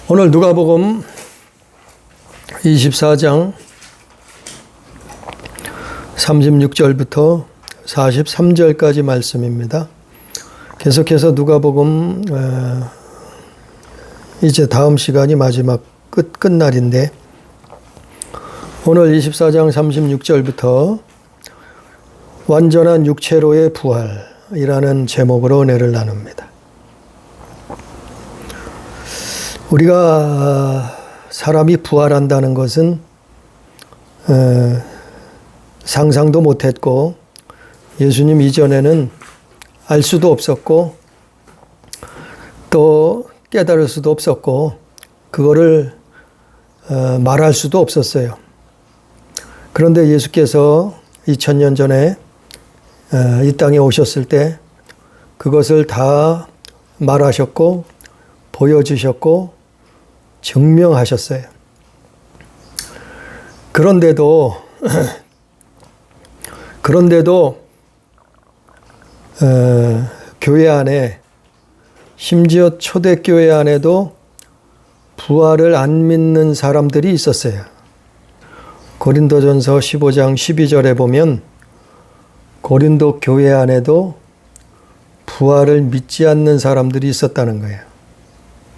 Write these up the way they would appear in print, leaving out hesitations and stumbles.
오늘 누가복음 24장 36절부터 43절까지 말씀입니다. 계속해서 누가복음 이제 다음 시간이 마지막 끝날인데 오늘 24장 36절부터 완전한 육체로의 부활이라는 제목으로 은혜를 나눕니다. 우리가 사람이 부활한다는 것은 상상도 못했고 예수님 이전에는 알 수도 없었고 또 깨달을 수도 없었고 그거를 말할 수도 없었어요. 그런데 예수께서 2000년 전에 이 땅에 오셨을 때 그것을 다 말하셨고 보여주셨고 증명하셨어요. 그런데도 교회 안에 심지어 초대교회 안에도 부활을 안 믿는 사람들이 있었어요. 고린도전서 15장 12절에 보면 고린도 교회 안에도 부활을 믿지 않는 사람들이 있었다는 거예요.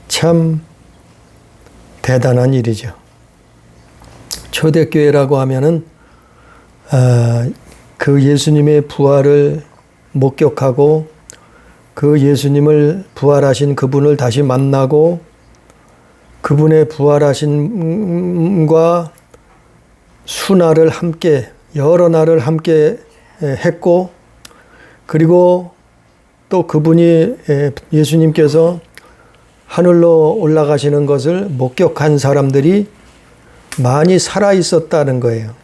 참 대단한 일이죠. 초대교회라고 하면은 그 예수님의 부활을 목격하고 그 예수님을 부활하신 그분을 다시 만나고 그분의 부활하심과 수날을 함께 여러 날을 함께 했고 그리고 또 그분이 예수님께서 하늘로 올라가시는 것을 목격한 사람들이 많이 살아 있었다는 거예요.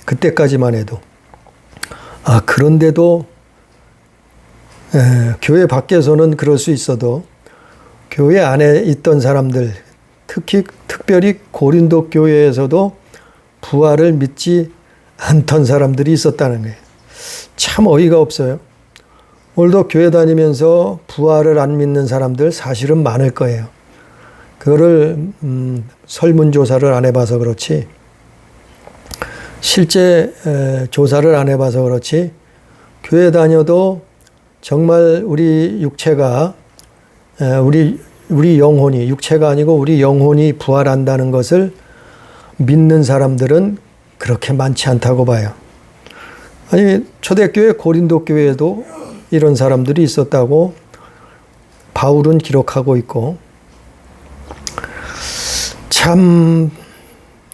그때까지만 해도. 그런데도 교회 밖에서는 그럴 수 있어도 교회 안에 있던 사람들, 특별히 고린도 교회에서도 부활을 믿지 않던 사람들이 있었다는 거예요. 참 어이가 없어요. 오늘도 교회 다니면서 부활을 안 믿는 사람들 사실은 많을 거예요. 그거를 설문조사를 안 해봐서 그렇지 실제 조사를 안 해봐서 그렇지 교회 다녀도 정말 우리 육체가 우리 영혼이 육체가 아니고 우리 영혼이 부활한다는 것을 믿는 사람들은 그렇게 많지 않다고 봐요. 아니 초대교회 고린도 교회에도 이런 사람들이 있었다고 바울은 기록하고 있고 참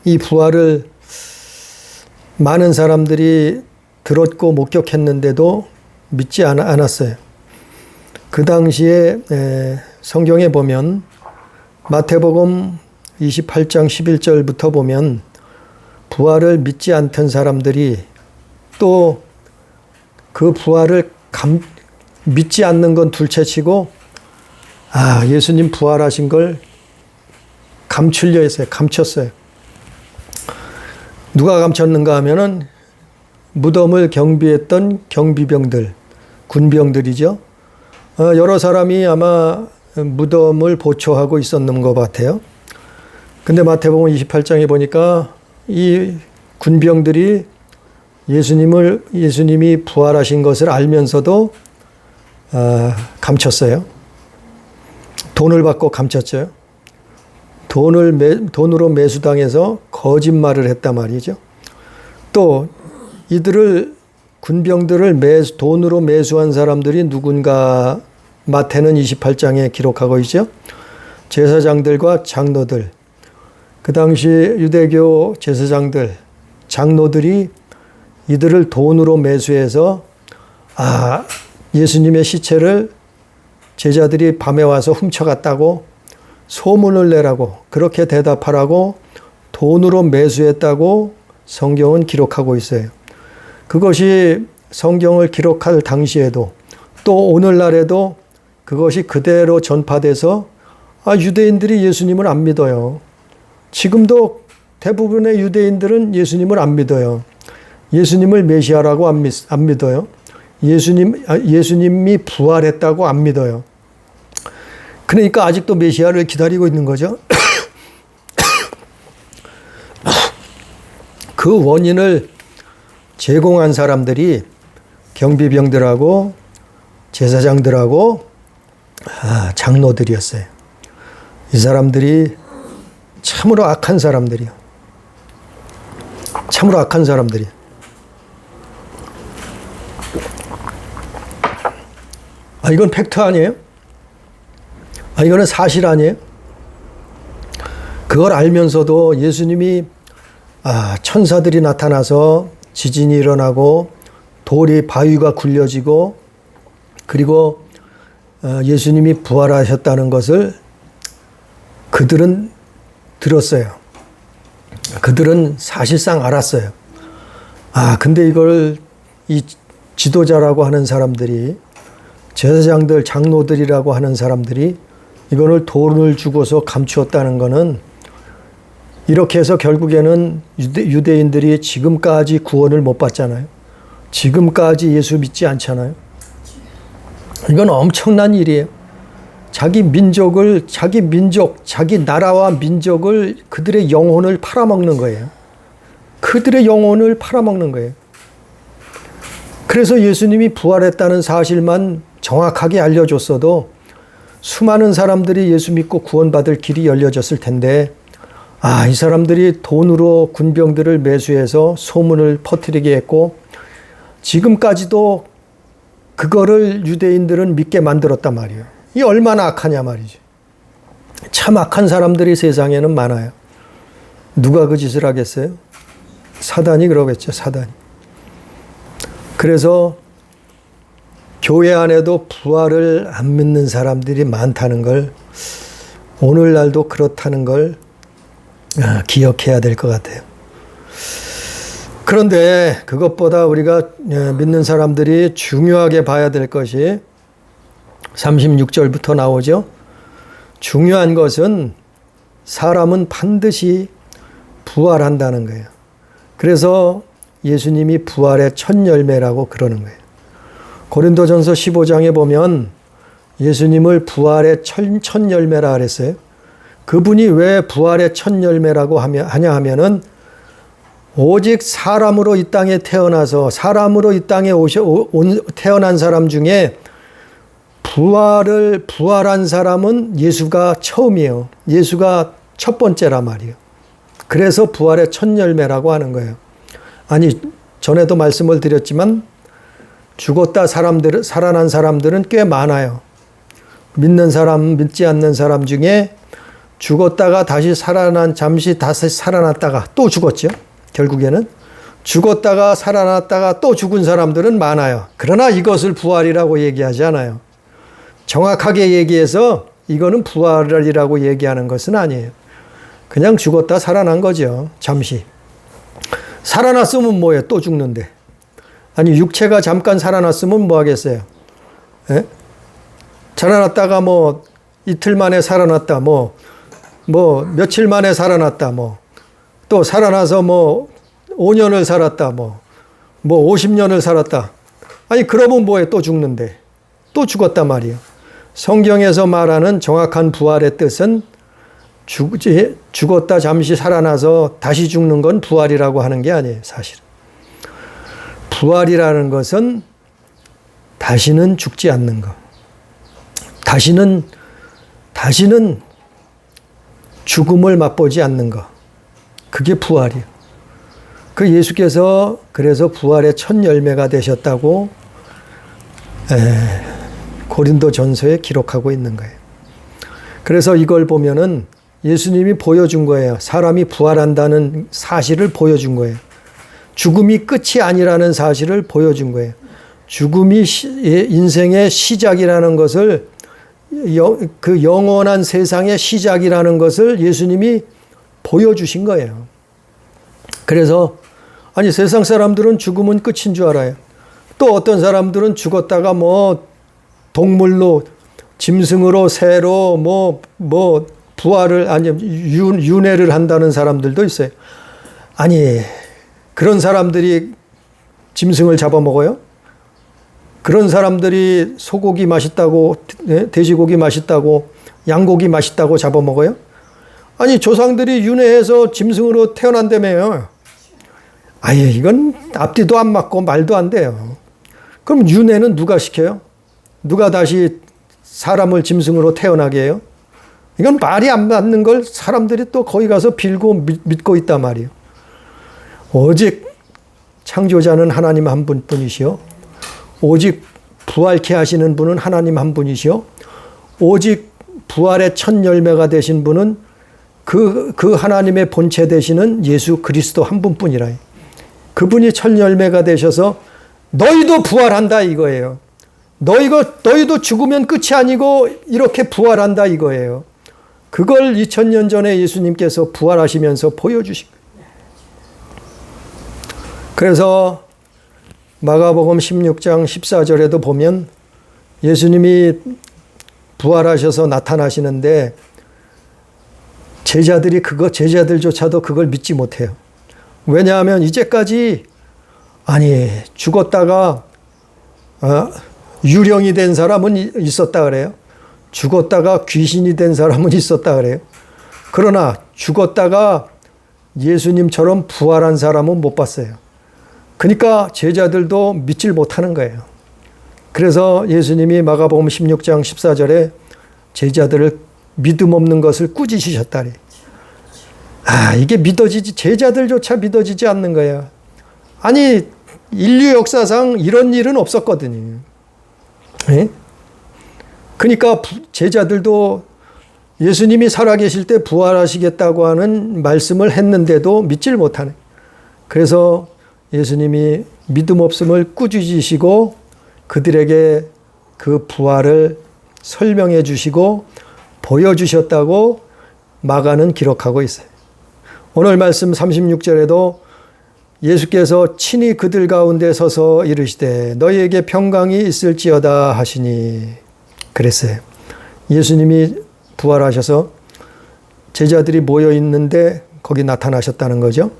이 부활을 많은 사람들이 들었고 목격했는데도 믿지 않았어요. 그 당시에 성경에 보면 마태복음 28장 11절부터 보면 부활을 믿지 않던 사람들이 또 그 부활을 믿지 않는 건 둘째치고 예수님 부활하신 걸 감추려 했어요. 감췄어요. 누가 감췄는가 하면은 무덤을 경비했던 경비병들, 군병들이죠. 여러 사람이 아마 무덤을 보초하고 있었는 것 같아요. 근데 마태복음 28장에 보니까 이 군병들이 예수님이 부활하신 것을 알면서도 감췄어요. 돈을 받고 감췄죠. 돈으로 매수당해서 거짓말을 했단 말이죠. 또 이들을 군병들을 돈으로 매수한 사람들이 누군가 마태는 28장에 기록하고 있죠. 제사장들과 장로들, 그 당시 유대교 제사장들, 장로들이 이들을 돈으로 매수해서 예수님의 시체를 제자들이 밤에 와서 훔쳐갔다고 소문을 내라고 그렇게 대답하라고 돈으로 매수했다고 성경은 기록하고 있어요. 그것이 성경을 기록할 당시에도 또 오늘날에도 그것이 그대로 전파돼서 유대인들이 예수님을 안 믿어요. 지금도 대부분의 유대인들은 예수님을 안 믿어요. 예수님을 메시아라고 안 믿어요. 예수님이 부활했다고 안 믿어요. 그러니까 아직도 메시아를 기다리고 있는 거죠. 그 원인을 제공한 사람들이 경비병들하고 제사장들하고 장로들이었어요. 이 사람들이 참으로 악한 사람들이요. 참으로 악한 사람들이요. 이건 팩트 아니에요? 이거는 사실 아니에요? 그걸 알면서도 예수님이 천사들이 나타나서 지진이 일어나고 돌이 바위가 굴려지고 그리고 예수님이 부활하셨다는 것을 그들은 들었어요. 그들은 사실상 알았어요. 근데 이걸 이 지도자라고 하는 사람들이 제사장들, 장로들이라고 하는 사람들이 이거를 돈을 주고서 감추었다는 것은 이렇게 해서 결국에는 유대인들이 지금까지 구원을 못 받잖아요. 지금까지 예수 믿지 않잖아요. 이건 엄청난 일이에요. 자기 민족, 자기 나라와 민족을 그들의 영혼을 팔아먹는 거예요. 그들의 영혼을 팔아먹는 거예요. 그래서 예수님이 부활했다는 사실만 정확하게 알려줬어도 수많은 사람들이 예수 믿고 구원받을 길이 열려졌을 텐데 이 사람들이 돈으로 군병들을 매수해서 소문을 퍼뜨리게 했고 지금까지도 그거를 유대인들은 믿게 만들었단 말이에요. 이 얼마나 악하냐 말이죠. 참 악한 사람들이 세상에는 많아요. 누가 그 짓을 하겠어요? 사단이 그러겠죠. 사단이. 그래서 교회 안에도 부활을 안 믿는 사람들이 많다는 걸 오늘날도 그렇다는 걸 기억해야 될 것 같아요. 그런데 그것보다 우리가 믿는 사람들이 중요하게 봐야 될 것이 36절부터 나오죠. 중요한 것은 사람은 반드시 부활한다는 거예요. 그래서 예수님이 부활의 첫 열매라고 그러는 거예요. 고린도전서 15장에 보면 예수님을 부활의 첫 열매라 그랬어요. 그분이 왜 부활의 첫 열매라고 하냐 하면은 오직 사람으로 이 땅에 태어나서 사람으로 이 땅에 태어난 사람 중에 부활한 사람은 예수가 처음이에요. 예수가 첫 번째란 말이에요. 그래서 부활의 첫 열매라고 하는 거예요. 전에도 말씀을 드렸지만 죽었다 살아난 사람들은 꽤 많아요. 믿는 사람, 믿지 않는 사람 중에 죽었다가 잠시 다시 살아났다가 또 죽었죠. 결국에는 죽었다가 살아났다가 또 죽은 사람들은 많아요. 그러나 이것을 부활이라고 얘기하지 않아요. 정확하게 얘기해서 이거는 부활이라고 얘기하는 것은 아니에요. 그냥 죽었다 살아난 거죠. 잠시. 살아났으면 뭐예요? 또 죽는데. 육체가 잠깐 살아났으면 뭐 하겠어요? 예? 살아났다가 이틀 만에 살아났다. 며칠 만에 살아났다. 또 살아나서 5년을 살았다. 50년을 살았다. 그러면 뭐예요? 또 죽는데. 또 죽었단 말이에요. 성경에서 말하는 정확한 부활의 뜻은 죽었다 잠시 살아나서 다시 죽는 건 부활이라고 하는 게 아니에요. 사실은. 부활이라는 것은 다시는 죽지 않는 것. 다시는 죽음을 맛보지 않는 것. 그게 부활이에요. 예수께서 그래서 부활의 첫 열매가 되셨다고 고린도전서에 기록하고 있는 거예요. 그래서 이걸 보면은 예수님이 보여준 거예요. 사람이 부활한다는 사실을 보여준 거예요. 죽음이 끝이 아니라는 사실을 보여준 거예요. 죽음이 인생의 시작이라는 것을 그 영원한 세상의 시작이라는 것을 예수님이 보여주신 거예요. 그래서 세상 사람들은 죽음은 끝인 줄 알아요. 또 어떤 사람들은 죽었다가 동물로 짐승으로 새로 부활을 윤회를 한다는 사람들도 있어요. 그런 사람들이 짐승을 잡아먹어요? 그런 사람들이 소고기 맛있다고 돼지고기 맛있다고 양고기 맛있다고 잡아먹어요? 아니 조상들이 윤회해서 짐승으로 태어난다며요. 아예 이건 앞뒤도 안 맞고 말도 안 돼요. 그럼 윤회는 누가 시켜요? 누가 다시 사람을 짐승으로 태어나게 해요? 이건 말이 안 맞는 걸 사람들이 또 거기 가서 빌고 믿고 있단 말이에요. 오직 창조자는 하나님 한 분뿐이시요. 오직 부활케 하시는 분은 하나님 한 분이시요. 오직 부활의 첫 열매가 되신 분은 그 하나님의 본체 되시는 예수 그리스도 한 분뿐이라. 그분이 첫 열매가 되셔서 너희도 부활한다 이거예요. 너희도 죽으면 끝이 아니고 이렇게 부활한다 이거예요. 그걸 2000년 전에 예수님께서 부활하시면서 보여주신 거예요. 그래서 마가복음 16장 14절에도 보면 예수님이 부활하셔서 나타나시는데 제자들조차도 그걸 믿지 못해요. 왜냐하면 이제까지 죽었다가 유령이 된 사람은 있었다 그래요. 죽었다가 귀신이 된 사람은 있었다 그래요. 그러나 죽었다가 예수님처럼 부활한 사람은 못 봤어요. 그러니까 제자들도 믿질 못하는 거예요. 그래서 예수님이 마가복음 16장 14절에 제자들을 믿음 없는 것을 꾸짖으셨다니. 이게 제자들조차 믿어지지 않는 거예요. 아니, 인류 역사상 이런 일은 없었거든요. 네? 그러니까 제자들도 예수님이 살아계실 때 부활하시겠다고 하는 말씀을 했는데도 믿질 못하네. 그래서 예수님이 믿음 없음을 꾸짖으시고 그들에게 그 부활을 설명해 주시고 보여주셨다고 마가는 기록하고 있어요. 오늘 말씀 36절에도 예수께서 친히 그들 가운데 서서 이르시되 너희에게 평강이 있을지어다 하시니 그랬어요. 예수님이 부활하셔서 제자들이 모여 있는데 거기 나타나셨다는 거죠.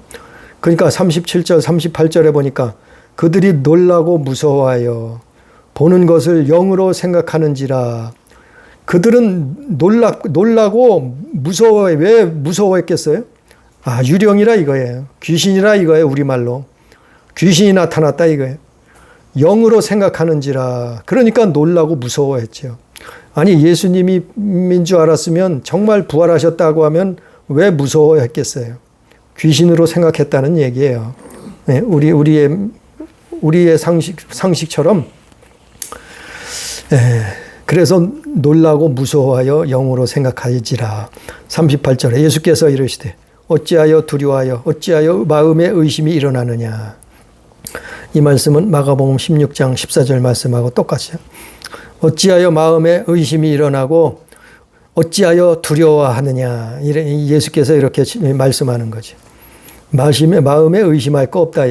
그러니까 37절, 38절에 보니까 그들이 놀라고 무서워하여 보는 것을 영으로 생각하는지라. 그들은 놀라고 무서워해. 왜 무서워했겠어요? 유령이라 이거예요. 귀신이라 이거예요. 우리말로. 귀신이 나타났다 이거예요. 영으로 생각하는지라. 그러니까 놀라고 무서워했죠. 아니 예수님인 줄 알았으면 정말 부활하셨다고 하면 왜 무서워했겠어요? 귀신으로 생각했다는 얘기예요. 네, 우리의 상식처럼. 그래서 놀라고 무서워하여 영으로 생각하지라. 38절에 예수께서 이르시되 어찌하여 두려워하여 어찌하여 마음에 의심이 일어나느냐. 이 말씀은 마가복음 16장 14절 말씀하고 똑같이요. 어찌하여 마음에 의심이 일어나고 어찌하여 두려워하느냐. 예수께서 이렇게 말씀하는 거죠. 마음에 의심할 거 없다.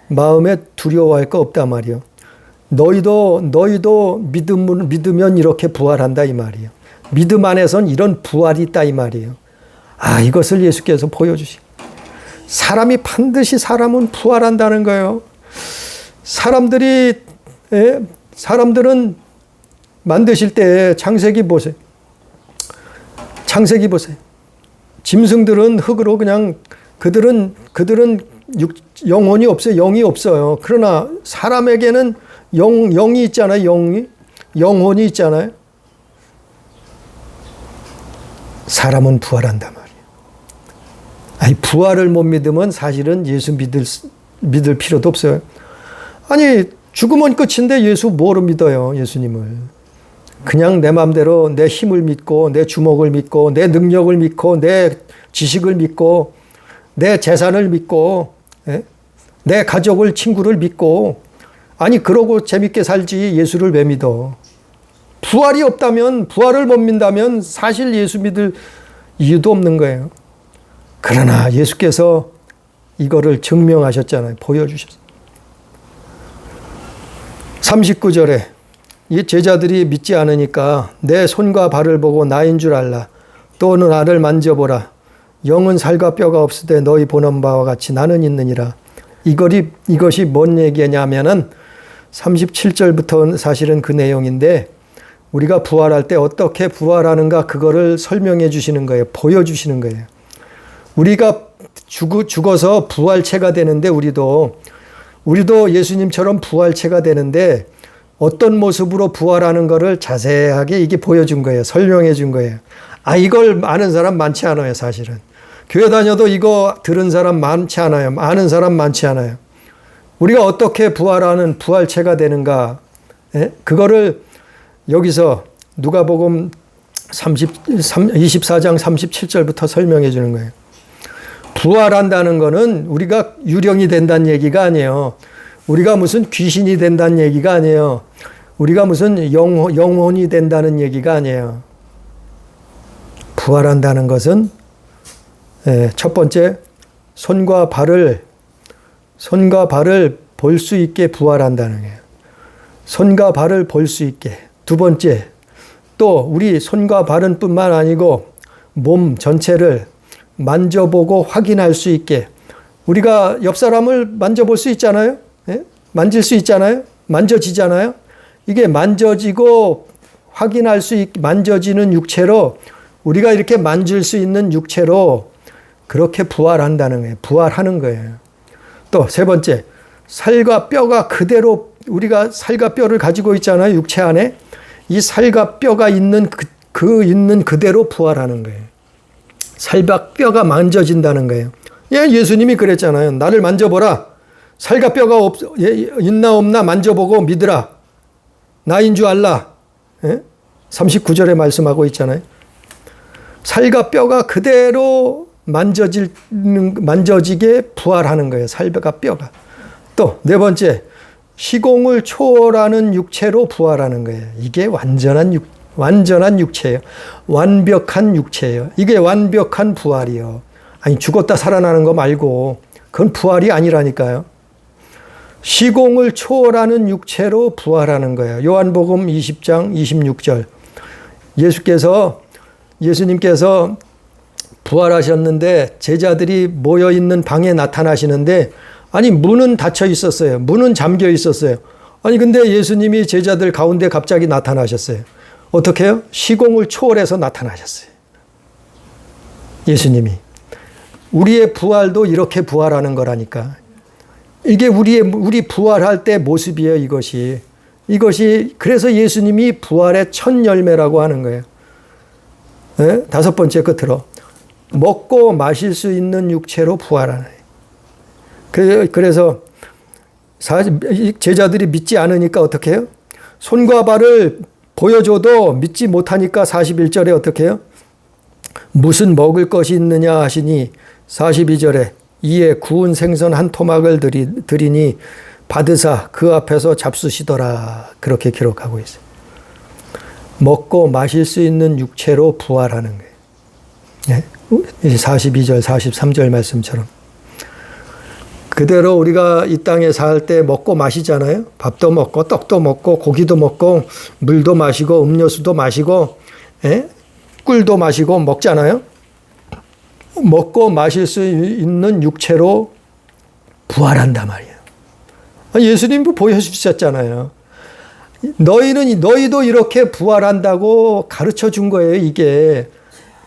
마음에 두려워할 거 없다 말이요. 너희도 믿으면 이렇게 부활한다 이 말이에요. 믿음 안에선 이런 부활이 있다 이 말이에요. 이것을 예수께서 보여주시. 사람은 부활한다는 거예요. 사람들은 만드실 때 창세기 보세요. 짐승들은 흑으로 그냥 그들은 영혼이 없어요. 영이 없어요. 그러나 사람에게는 영이 있잖아요. 영혼이 있잖아요. 사람은 부활한단 말이에요. 부활을 못 믿으면 사실은 예수 믿을 필요도 없어요. 죽으면 끝인데 예수 뭐로 믿어요? 예수님을. 그냥 내 마음대로 내 힘을 믿고 내 주먹을 믿고 내 능력을 믿고 내 지식을 믿고 내 재산을 믿고 내 가족을 친구를 믿고 그러고 재밌게 살지 예수를 왜 믿어? 부활이 없다면 부활을 못 믿다면 사실 예수 믿을 이유도 없는 거예요. 그러나 예수께서 이거를 증명하셨잖아요. 보여주셨어요. 39절에 이 제자들이 믿지 않으니까 내 손과 발을 보고 나인 줄 알라. 또는 나를 만져보라. 영은 살과 뼈가 없으되 너희 보는 바와 같이 나는 있느니라. 이것이 뭔 얘기냐면은 37절부터 사실은 그 내용인데 우리가 부활할 때 어떻게 부활하는가 그거를 설명해 주시는 거예요. 보여주시는 거예요. 우리가 죽어서 부활체가 되는데 우리도 예수님처럼 부활체가 되는데 어떤 모습으로 부활하는 거를 자세하게 이게 보여준 거예요. 설명해 준 거예요. 이걸 아는 사람 많지 않아요, 사실은. 교회 다녀도 이거 들은 사람 많지 않아요. 아는 사람 많지 않아요. 우리가 어떻게 부활하는 부활체가 되는가, 그거를 여기서 누가복음 24장 37절부터 설명해 주는 거예요. 부활한다는 거는 우리가 유령이 된다는 얘기가 아니에요. 우리가 무슨 귀신이 된다는 얘기가 아니에요. 우리가 무슨 영혼이 된다는 얘기가 아니에요. 부활한다는 것은 첫 번째 손과 발을 볼 수 있게 부활한다는 거예요. 손과 발을 볼 수 있게. 두 번째, 또 우리 손과 발은 뿐만 아니고 몸 전체를 만져보고 확인할 수 있게. 우리가 옆 사람을 만져볼 수 있잖아요. 만질 수 있잖아요. 만져지잖아요. 이게 만져지고 확인할 수 있게 만져지는 육체로 우리가 이렇게 만질 수 있는 육체로 그렇게 부활한다는 거예요. 부활하는 거예요. 또 세 번째, 살과 뼈가 그대로 우리가 살과 뼈를 가지고 있잖아요. 육체 안에. 이 살과 뼈가 있는 있는 그대로 부활하는 거예요. 살과 뼈가 만져진다는 거예요. 예수님이 그랬잖아요. 나를 만져보라. 살과 뼈가 있나 없나 만져보고 믿으라. 나인 줄 알라. 39절에 말씀하고 있잖아요. 살과 뼈가 그대로 만져지게 부활하는 거예요. 살과 뼈가. 또 네 번째, 시공을 초월하는 육체로 부활하는 거예요. 이게 완전한 육체예요. 완벽한 육체예요. 이게 완벽한 부활이요. 죽었다 살아나는 거 말고 그건 부활이 아니라니까요. 시공을 초월하는 육체로 부활하는 거예요. 요한복음 20장 26절. 예수님께서 부활하셨는데 제자들이 모여 있는 방에 나타나시는데 문은 닫혀 있었어요. 문은 잠겨 있었어요. 근데 예수님이 제자들 가운데 갑자기 나타나셨어요. 어떻게 해요? 시공을 초월해서 나타나셨어요. 예수님이. 우리의 부활도 이렇게 부활하는 거라니까. 이게 우리 부활할 때 모습이에요, 이것이. 그래서 예수님이 부활의 첫 열매라고 하는 거예요. 다섯 번째 끝으로. 먹고 마실 수 있는 육체로 부활하는 거예요. 그래서 제자들이 믿지 않으니까 어떻게 해요? 손과 발을 보여줘도 믿지 못하니까 41절에 어떻게 해요? 무슨 먹을 것이 있느냐 하시니 42절에 이에 구운 생선 한 토막을 드리니 받으사 그 앞에서 잡수시더라. 그렇게 기록하고 있어요. 먹고 마실 수 있는 육체로 부활하는 거예요. 42절, 43절 말씀처럼. 그대로 우리가 이 땅에 살 때 먹고 마시잖아요. 밥도 먹고 떡도 먹고 고기도 먹고 물도 마시고 음료수도 마시고 꿀도 마시고 먹잖아요. 먹고 마실 수 있는 육체로 부활한단 말이에요. 예수님도 보여주셨잖아요. 너희도 이렇게 부활한다고 가르쳐 준 거예요, 이게.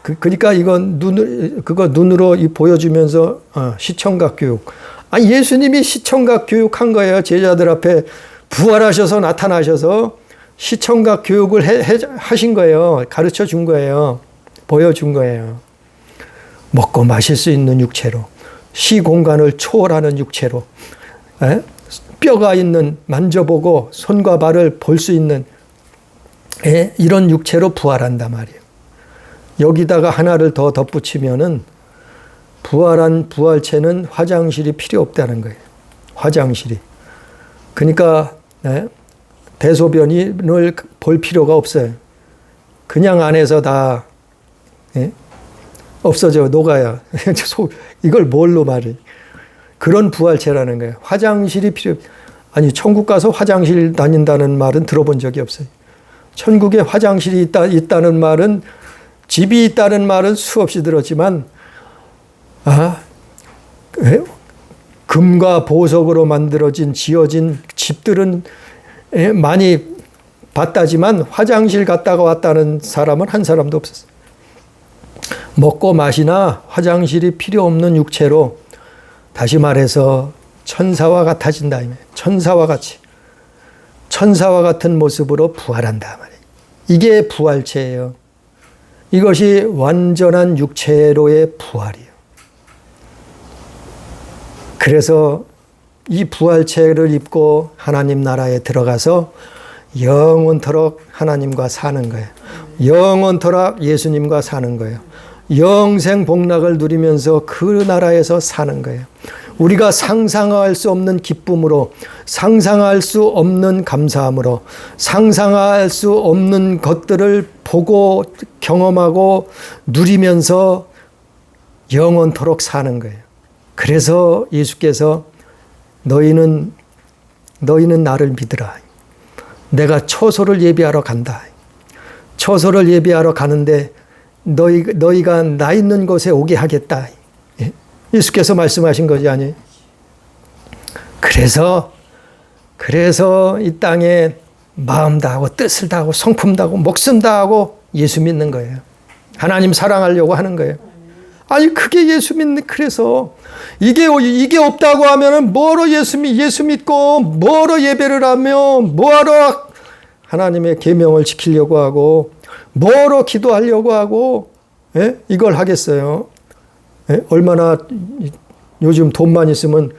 그러니까 이건 눈으로 보여주면서 시청각 교육. 예수님이 시청각 교육한 거예요. 제자들 앞에 부활하셔서 나타나셔서 시청각 교육을 하신 거예요. 가르쳐 준 거예요. 보여준 거예요. 먹고 마실 수 있는 육체로, 시공간을 초월하는 육체로, 뼈가 있는, 만져보고 손과 발을 볼 수 있는 이런 육체로 부활한단 말이에요. 여기다가 하나를 더 덧붙이면은 부활한 부활체는 화장실이 필요 없다는 거예요. 화장실이. 그러니까 대소변을 볼 필요가 없어요. 그냥 안에서 다 없어져 녹아요. 이걸 뭘로 말해? 그런 부활체라는 거예요. 화장실이 천국 가서 화장실 다닌다는 말은 들어본 적이 없어요. 천국에 화장실이 있다는 말은, 집이 있다는 말은 수없이 들었지만 금과 보석으로 지어진 집들은 많이 봤다지만 화장실 갔다가 왔다는 사람은 한 사람도 없었어요. 먹고 마시나 화장실이 필요 없는 육체로, 다시 말해서 천사와 같아진다. 천사와 같이. 천사와 같은 모습으로 부활한다. 이게 부활체예요. 이것이 완전한 육체로의 부활이에요. 그래서 이 부활체를 입고 하나님 나라에 들어가서 영원토록 하나님과 사는 거예요. 영원토록 예수님과 사는 거예요. 영생 복락을 누리면서 그 나라에서 사는 거예요. 우리가 상상할 수 없는 기쁨으로, 상상할 수 없는 감사함으로, 상상할 수 없는 것들을 보고 경험하고 누리면서 영원토록 사는 거예요. 그래서 예수께서 너희는 나를 믿으라. 내가 처소를 예비하러 간다. 처소를 예비하러 가는데 너희가 나 있는 곳에 오게 하겠다. 예수께서 말씀하신 거지 아니에요? 그래서 이 땅에 마음 다하고 뜻을 다하고 성품 다하고 목숨 다하고 예수 믿는 거예요. 하나님 사랑하려고 하는 거예요. 아니 그게 예수 믿는, 그래서 이게 없다고 하면은 뭐로 예수 믿고 뭐로 예배를 하며 뭐하러 하나님의 계명을 지키려고 하고 뭐로 기도하려고 하고, 예? 이걸 하겠어요. 예? 얼마나 요즘 돈만 있으면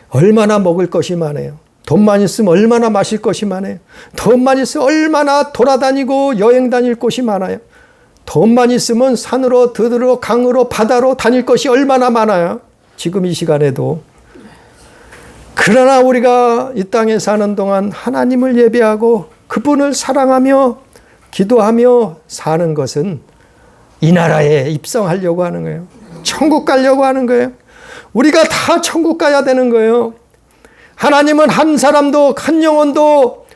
얼마나 먹을 것이 많아요. 돈만 있으면 얼마나 마실 것이 많아요. 돈만 있으면 얼마나 돌아다니고 여행 다닐 곳이 많아요. 돈만 있으면 산으로 들으러 강으로 바다로 다닐 것이 얼마나 많아요. 지금 이 시간에도. 그러나 우리가 이 땅에 사는 동안 하나님을 예배하고 그분을 사랑하며 기도하며 사는 것은 이 나라에 입성하려고 하는 거예요. 천국 가려고 하는 거예요. 우리가 다 천국 가야 되는 거예요. 하나님은 한 사람도 한 영혼도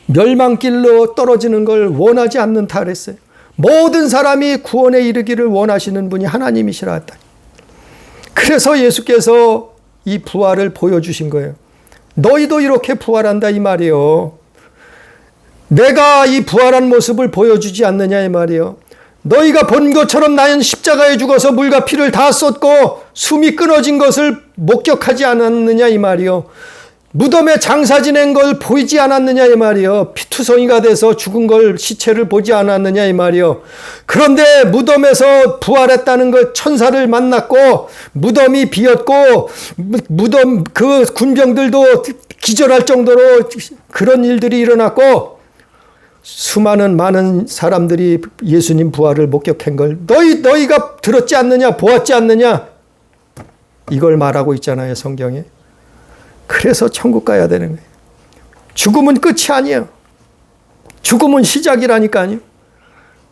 멸망길로 떨어지는 걸 원하지 않는다 그랬어요. 모든 사람이 구원에 이르기를 원하시는 분이 하나님이시라 했다. 그래서 예수께서 이 부활을 보여주신 거예요. 너희도 이렇게 부활한다 이 말이에요. 내가 이 부활한 모습을 보여주지 않느냐 이 말이에요. 너희가 본 것처럼 나는 십자가에 죽어서 물과 피를 다 쏟고 숨이 끊어진 것을 목격하지 않았느냐 이 말이요. 무덤에 장사 지낸 걸 보이지 않았느냐 이 말이요. 피투성이가 돼서 죽은 걸 시체를 보지 않았느냐 이 말이요. 그런데 무덤에서 부활했다는 것, 천사를 만났고 무덤이 비었고 무덤 그 군병들도 기절할 정도로 그런 일들이 일어났고 많은 사람들이 예수님 부활을 목격한 걸 너희가 들었지 않느냐, 보았지 않느냐, 이걸 말하고 있잖아요, 성경에. 그래서 천국 가야 되는 거예요. 죽음은 끝이 아니에요. 죽음은 시작이라니까요.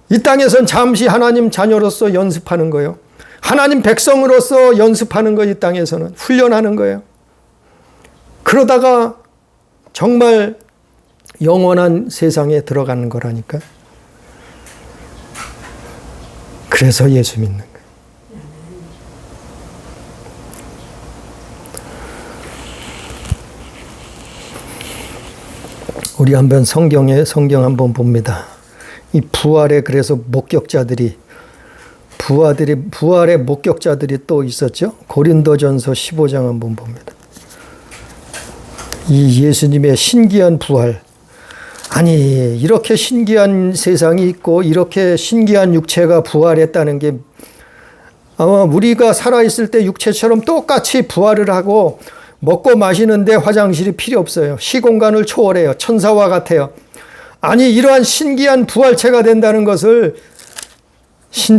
이 땅에선 잠시 하나님 자녀로서 연습하는 거예요. 하나님 백성으로서 연습하는 거예요. 이 땅에서는 훈련하는 거예요. 그러다가 정말 영원한 세상에 들어가는 거라니까. 그래서 예수 믿는 거예요. 우리 한번 성경 한번 봅니다. 이 부활의 그래서 목격자들이 부활의 목격자들이 또 있었죠. 고린도전서 15장 한번 봅니다. 이 예수님의 신기한 부활. 아니 이렇게 신기한 세상이 있고 이렇게 신기한 육체가 부활했다는 게 아마 우리가 살아있을 때 육체처럼 똑같이 부활을 하고 먹고 마시는데 화장실이 필요 없어요. 시공간을 초월해요. 천사와 같아요. 아니 이러한 신기한 부활체가 된다는 것을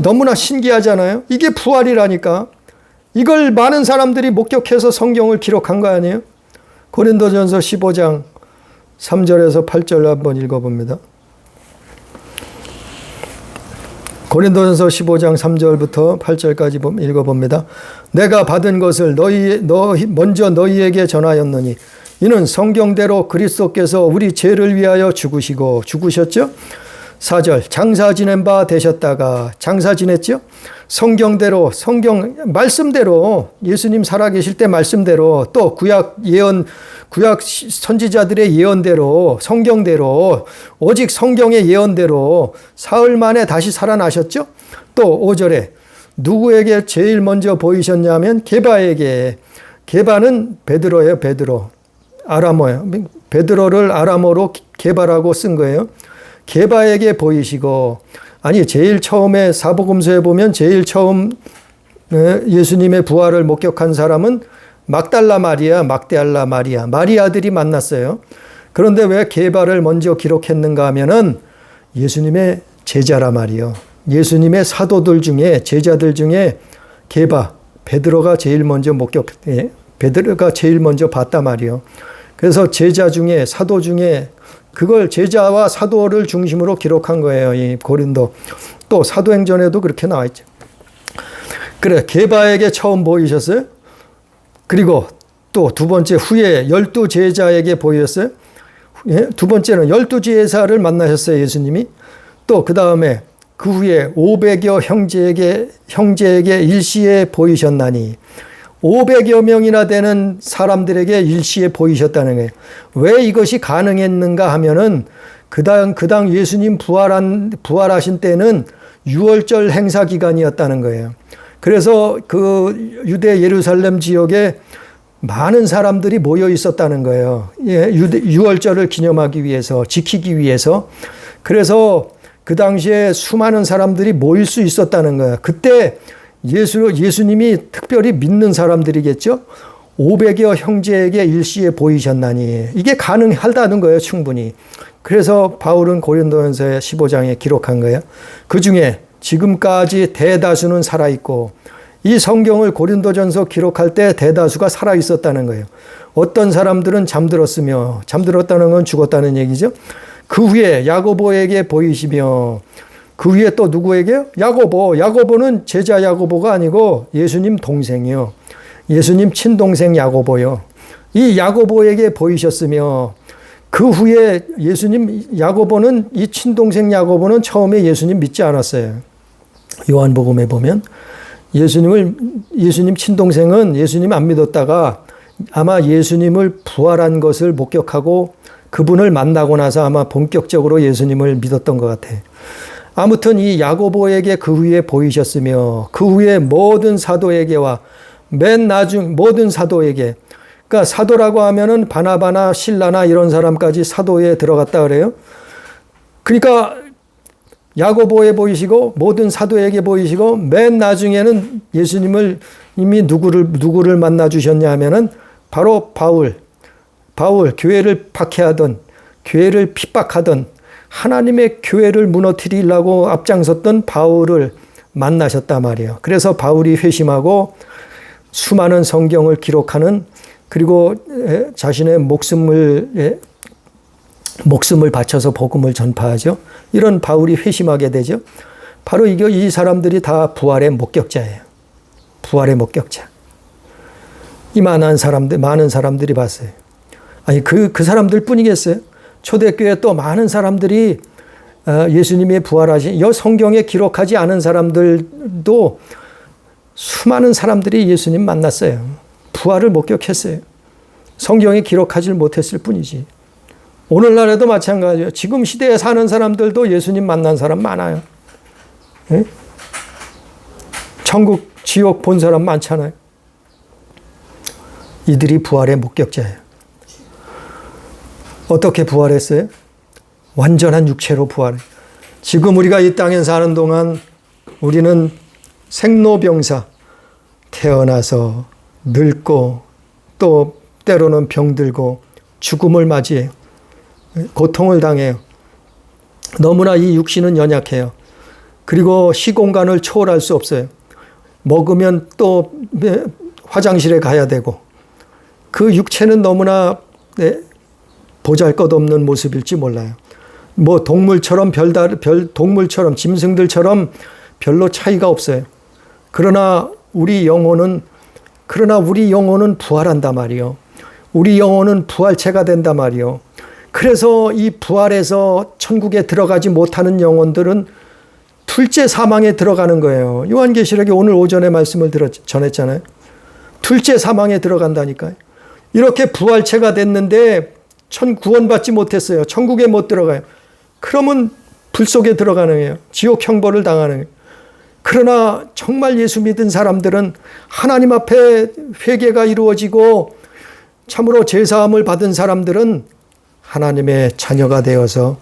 너무나 신기하잖아요. 이게 부활이라니까. 이걸 많은 사람들이 목격해서 성경을 기록한 거 아니에요? 고린도전서 15장 3절에서 8절 한번 읽어봅니다. 고린도전서 15장 3절부터 8절까지 읽어봅니다. 내가 받은 것을 먼저 너희에게 전하였느니 이는 성경대로 그리스도께서 우리 죄를 위하여 죽으셨죠? 4절 장사 지낸 바 되셨다가 장사 지냈죠? 성경대로 말씀대로 예수님 살아계실 때 말씀대로 또 구약 선지자들의 예언대로 성경대로 오직 성경의 예언대로 사흘 만에 다시 살아나셨죠? 또 5절에 누구에게 제일 먼저 보이셨냐면 게바에게. 게바는 베드로예요. 베드로. 아람어예요. 베드로를 아람어로 게바라고 쓴 거예요. 게바에게 보이시고, 아니 제일 처음에 사복음서에 보면 제일 처음 예수님의 부활을 목격한 사람은 막달라 마리아, 막달라 마리아, 마리아들이 만났어요. 그런데 왜 게바를 먼저 기록했는가 하면은 예수님의 제자라 말이요. 예수님의 사도들 중에 제자들 중에 게바, 베드로가 제일 먼저 베드로가 제일 먼저 봤단 말이요. 그래서 제자 중에 사도 중에 그걸 제자와 사도를 중심으로 기록한 거예요. 이 고린도. 또 사도행전에도 그렇게 나와 있죠. 그래, 게바에게 처음 보이셨어요. 그리고 또 두 번째 후에 12 제자에게 보이셨어요. 두 번째는 12 제자를 만나셨어요. 예수님이. 또 그 다음에 그 후에 500여 형제에게 일시에 보이셨나니 500여 명이나 되는 사람들에게 일시에 보이셨다는 거예요. 왜 이것이 가능했는가 하면은 그 당 예수님 부활하신 때는 6월절 행사 기간이었다는 거예요. 그래서 그 유대 예루살렘 지역에 많은 사람들이 모여 있었다는 거예요. 6월절을 기념하기 위해서, 지키기 위해서. 그래서 그 당시에 수많은 사람들이 모일 수 있었다는 거예요. 그때 예수님이 특별히 믿는 사람들이겠죠. 500여 형제에게 일시에 보이셨나니 이게 가능하다는 거예요. 충분히. 그래서 바울은 고린도전서 15장에 기록한 거예요. 그중에 지금까지 대다수는 살아있고 이 성경을 고린도전서 기록할 때 대다수가 살아있었다는 거예요. 어떤 사람들은 잠들었으며 잠들었다는 건 죽었다는 얘기죠. 그 후에 야고보에게 보이시며 그 위에 또 누구에게요? 야고보는 제자 야고보가 아니고 예수님 동생이요. 예수님 친동생 야고보요. 이 야고보에게 보이셨으며 그 후에 야고보는 이 친동생 야고보는 처음에 예수님 믿지 않았어요. 요한복음에 보면 예수님 친동생은 예수님 안 믿었다가 아마 예수님을 부활한 것을 목격하고 그분을 만나고 나서 아마 본격적으로 예수님을 믿었던 것 같아요. 아무튼 이 야고보에게 그 후에 보이셨으며 그 후에 모든 사도에게와 맨 나중 모든 사도에게, 그러니까 사도라고 하면은 바나바나 실라나 이런 사람까지 사도에 들어갔다 그래요. 그러니까 야고보에 보이시고 모든 사도에게 보이시고 맨 나중에는 예수님을 이미 누구를 만나 주셨냐 하면은 바로 바울 교회를 박해하던, 교회를 핍박하던, 하나님의 교회를 무너뜨리려고 앞장섰던 바울을 만나셨단 말이에요. 그래서 바울이 회심하고 수많은 성경을 기록하는, 그리고 자신의 목숨을 바쳐서 복음을 전파하죠. 이런 바울이 회심하게 되죠. 바로 이 사람들이 다 부활의 목격자예요. 부활의 목격자. 이 많은 사람들이 봤어요. 아니 그 사람들 뿐이겠어요? 초대교회 또 많은 사람들이 예수님의 부활하신 성경에 기록하지 않은 사람들도 수많은 사람들이 예수님 만났어요. 부활을 목격했어요. 성경에 기록하지 못했을 뿐이지. 오늘날에도 마찬가지예요. 지금 시대에 사는 사람들도 예수님 만난 사람 많아요. 네? 천국, 지옥 본 사람 많잖아요. 이들이 부활의 목격자예요. 어떻게 부활했어요? 완전한 육체로 부활해요. 지금 우리가 이 땅에 사는 동안 우리는 생로병사, 태어나서 늙고 또 때로는 병들고 죽음을 맞이해요. 고통을 당해요. 너무나 이 육신은 연약해요. 그리고 시공간을 초월할 수 없어요. 먹으면 또 화장실에 가야 되고, 그 육체는 너무나 보잘것없는 모습일지 몰라요. 뭐 동물처럼 동물처럼 짐승들처럼 별로 차이가 없어요. 그러나 우리 영혼은 부활한단 말이요. 우리 영혼은 부활체가 된단 말이요. 그래서 이 부활해서 천국에 들어가지 못하는 영혼들은 둘째 사망에 들어가는 거예요. 요한계시록에 오늘 오전에 말씀을 전했잖아요. 둘째 사망에 들어간다니까요. 이렇게 부활체가 됐는데 구원받지 못했어요. 천국에 못 들어가요. 그러면 불 속에 들어가는 거예요. 지옥 형벌을 당하는 거예요. 그러나 정말 예수 믿은 사람들은 하나님 앞에 회개가 이루어지고 참으로 제사함을 받은 사람들은 하나님의 자녀가 되어서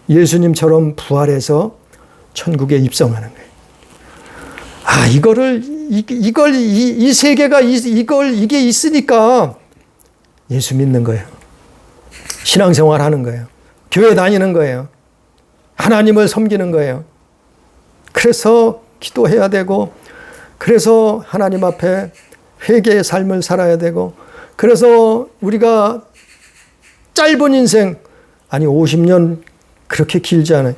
예수님처럼 부활해서 천국에 입성하는 거예요. 아, 이 세계가 이게 있으니까 예수 믿는 거예요. 신앙생활 하는 거예요. 교회 다니는 거예요. 하나님을 섬기는 거예요. 그래서 기도해야 되고, 그래서 하나님 앞에 회개의 삶을 살아야 되고, 그래서 우리가 짧은 인생, 아니 50년 그렇게 길지 않아요.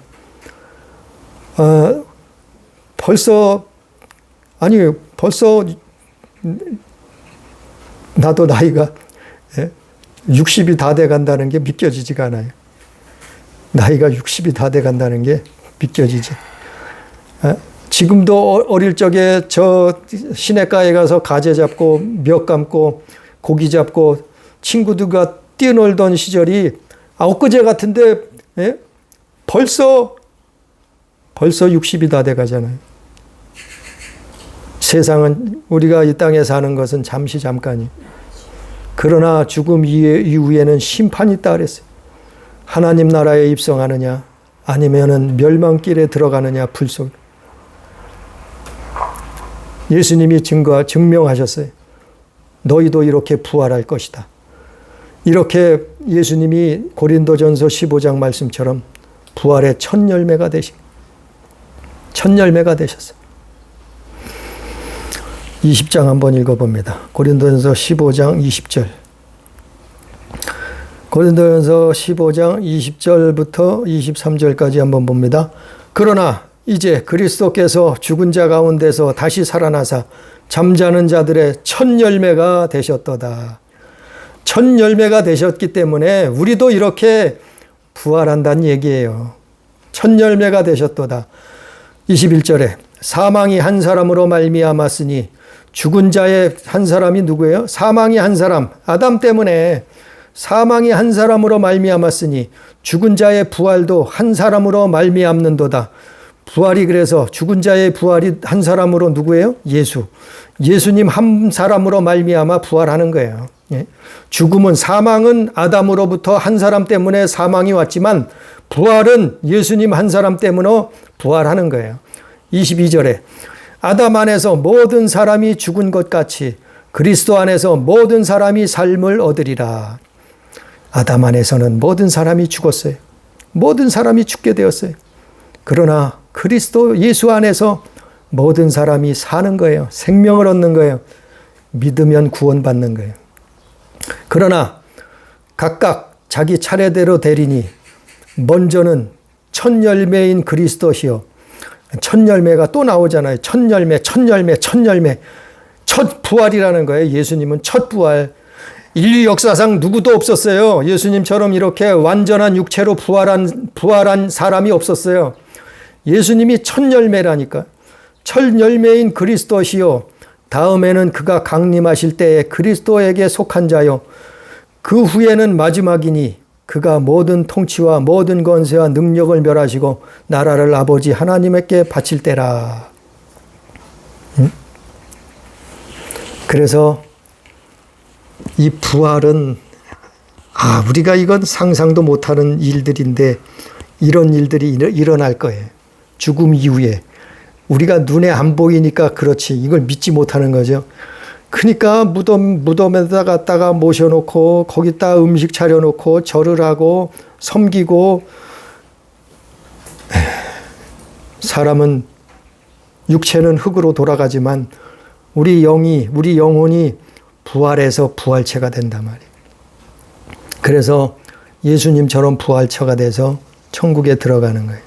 벌써 나도 나이가 60이 다 돼 간다는 게 믿겨지지가 않아요. 나이가 60이 다 돼 간다는 게 믿겨지지. 지금도 어릴 적에 저 시냇가에 가서 가재 잡고 멱 감고 고기 잡고 친구들과 뛰어놀던 시절이 엊그제 같은데 벌써 60이 다 돼 가잖아요. 세상은 우리가 이 땅에 사는 것은 잠시 잠깐이. 그러나 죽음 이후에는 심판이 있다 그랬어요. 하나님 나라에 입성하느냐 아니면은 멸망길에 들어가느냐 불 속. 예수님이 증명하셨어요. 너희도 이렇게 부활할 것이다. 이렇게 예수님이 고린도전서 15장 말씀처럼 부활의 첫 열매가 되셨어요. 20장 한번 읽어봅니다. 고린도전서 15장 20절. 고린도전서 15장 20절부터 23절까지 한번 봅니다. 그러나 이제 그리스도께서 죽은 자 가운데서 다시 살아나사 잠자는 자들의 첫 열매가 되셨도다. 첫 열매가 되셨기 때문에 우리도 이렇게 부활한다는 얘기예요. 첫 열매가 되셨도다. 21절에 사망이 한 사람으로 말미암았으니 죽은 자의 한 사람이 누구예요? 사망이 한 사람, 아담 때문에 사망이 한 사람으로 말미암았으니 죽은 자의 부활도 한 사람으로 말미암는도다. 부활이 그래서 죽은 자의 부활이 한 사람으로 누구예요? 예수님 한 사람으로 말미암아 부활하는 거예요. 죽음은 사망은 아담으로부터 한 사람 때문에 사망이 왔지만 부활은 예수님 한 사람 때문에 부활하는 거예요. 22절에 아담 안에서 모든 사람이 죽은 것 같이 그리스도 안에서 모든 사람이 삶을 얻으리라. 아담 안에서는 모든 사람이 죽었어요. 모든 사람이 죽게 되었어요. 그러나 그리스도 예수 안에서 모든 사람이 사는 거예요. 생명을 얻는 거예요. 믿으면 구원받는 거예요. 그러나 각각 자기 차례대로 되리니 먼저는 첫 열매인 그리스도시요. 첫 열매가 또 나오잖아요. 첫 열매. 첫 부활이라는 거예요. 예수님은 첫 부활. 인류 역사상 누구도 없었어요. 예수님처럼 이렇게 완전한 육체로 부활한 사람이 없었어요. 예수님이 첫 열매라니까. 첫 열매인 그리스도시요. 다음에는 그가 강림하실 때에 그리스도에게 속한 자요. 그 후에는 마지막이니 그가 모든 통치와 모든 권세와 능력을 멸하시고 나라를 아버지 하나님께 바칠 때라. 그래서 이 부활은 우리가 이건 상상도 못하는 일들인데 이런 일들이 일어날 거예요. 죽음 이후에. 우리가 눈에 안 보이니까 그렇지 이걸 믿지 못하는 거죠. 그러니까 무덤에다 갖다가 모셔놓고 거기다 음식 차려놓고 절을 하고 섬기고 사람은 육체는 흙으로 돌아가지만 우리 영혼이 부활해서 부활체가 된단 말이에요. 그래서 예수님처럼 부활체가 돼서 천국에 들어가는 거예요.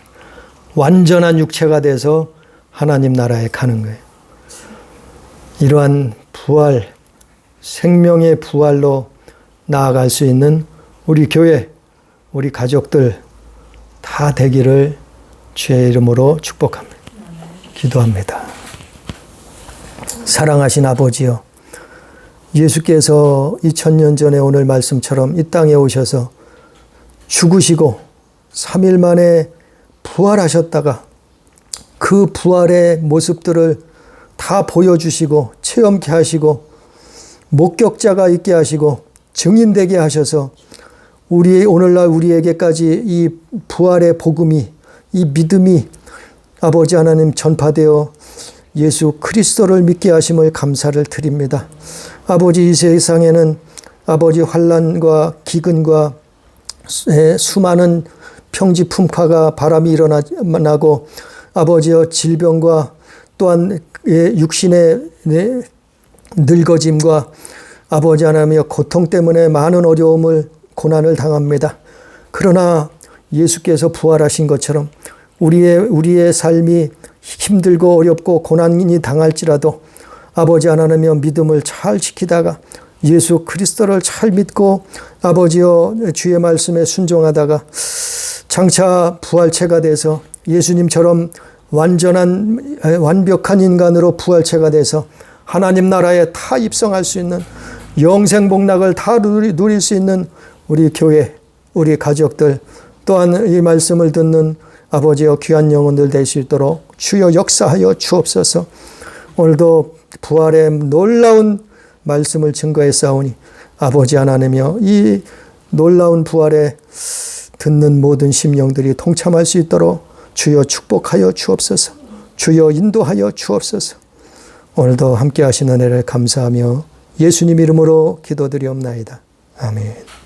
완전한 육체가 돼서 하나님 나라에 가는 거예요. 이러한 부활, 생명의 부활로 나아갈 수 있는 우리 교회, 우리 가족들 다 되기를 주의 이름으로 축복합니다. 기도합니다. 사랑하신 아버지요, 예수께서 2000년 전에 오늘 말씀처럼 이 땅에 오셔서 죽으시고 3일 만에 부활하셨다가 그 부활의 모습들을 다 보여주시고 체험케 하시고 목격자가 있게 하시고 증인되게 하셔서 오늘날 우리에게까지 이 부활의 복음이, 이 믿음이 아버지 하나님 전파되어 예수 그리스도를 믿게 하심을 감사를 드립니다. 아버지, 이 세상에는 아버지 환난과 기근과 수많은 평지풍파가 바람이 일어나고 아버지여 질병과 또한 육신의 늙어짐과 아버지 하나님의 고통 때문에 많은 어려움을 고난을 당합니다. 그러나 예수께서 부활하신 것처럼 우리의 삶이 힘들고 어렵고 고난이 당할지라도 아버지 하나님의 믿음을 잘 지키다가 예수 그리스도를 잘 믿고 아버지여 주의 말씀에 순종하다가 장차 부활체가 돼서 예수님처럼 완벽한 인간으로 부활체가 돼서 하나님 나라에 다 입성할 수 있는 영생복락을 다 누릴 수 있는 우리 교회, 우리 가족들, 또한 이 말씀을 듣는 아버지여 귀한 영혼들 될 수 있도록 주여 역사하여 주옵소서. 오늘도 부활의 놀라운 말씀을 증거해 싸우니 아버지 하나님이여 이 놀라운 부활에 듣는 모든 심령들이 동참할 수 있도록 주여 축복하여 주옵소서. 주여 인도하여 주옵소서. 오늘도 함께 하시는 은혜를 감사하며 예수님 이름으로 기도드리옵나이다. 아멘.